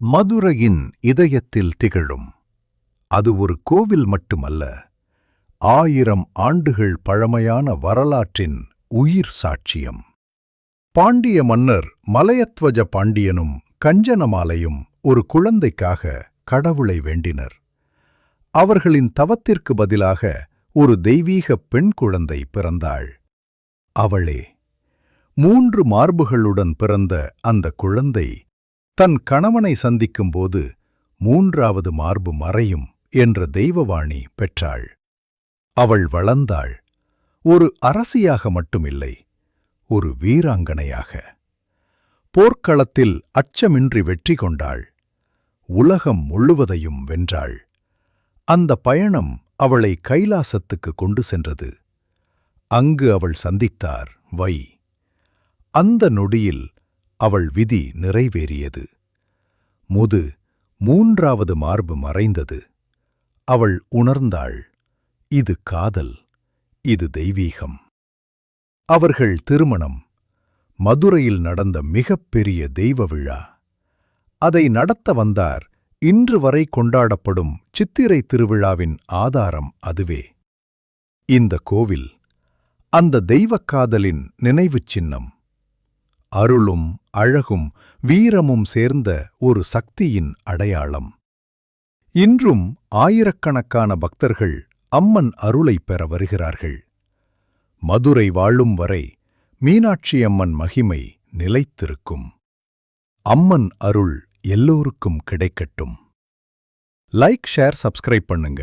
மதுரையின் இதயத்தில் திகழும் அது ஒரு கோவில் மட்டுமல்ல, 1000 ஆண்டுகள் பழமையான வரலாற்றின் உயிர் சாட்சியம். பாண்டிய மன்னர் மலையத்வஜ பாண்டியனும் கஞ்சனமாலையும் ஒரு குழந்தைக்காக கடவுளை வேண்டினர். அவர்களின் தவத்திற்கு பதிலாக ஒரு தெய்வீக பெண் குழந்தை பிறந்தாள். அவளே 3 மார்புகளுடன் பிறந்த அந்த குழந்தை தன் கணவனை சந்திக்கும்போது 3வது மார்பு மறையும் என்ற தெய்வவாணி பெற்றாள். அவள் வளர்ந்தாள். ஒரு அரசியாக மட்டுமில்லை, ஒரு வீராங்கனையாக. போர்க்களத்தில் அச்சமின்றி வெற்றி கொண்டாள். உலகம் முழுவதையும் வென்றாள். அந்த பயணம் அவளை கைலாசத்துக்கு கொண்டு சென்றது. அங்கு அவள் சந்தித்தார் வை. அந்த நொடியில் அவள் விதி நிறைவேறியது. முது 3வது மார்பு மறைந்தது. அவள் உணர்ந்தாள், இது காதல், இது தெய்வீகம். அவர்கள் திருமணம் மதுரையில் நடந்த மிகப்பெரிய தெய்வ விழா. அதை நடத்த வந்தார் இன்று வரை கொண்டாடப்படும் சித்திரை திருவிழாவின் ஆதாரம் அதுவே. இந்த கோவில் அந்த தெய்வக்காதலின் நினைவுச் சின்னம். அருளும் அழகும் வீரமும் சேர்ந்த ஒரு சக்தியின் அடையாளம். இன்றும் ஆயிரக்கணக்கான பக்தர்கள் அம்மன் அருளைப் பெற வருகிறார்கள். மதுரை வாழும் வரை மீனாட்சியம்மன் மகிமை நிலைத்திருக்கும். அம்மன் அருள் எல்லோருக்கும் கிடைக்கட்டும். லைக், ஷேர், சப்ஸ்கிரைப் பண்ணுங்க.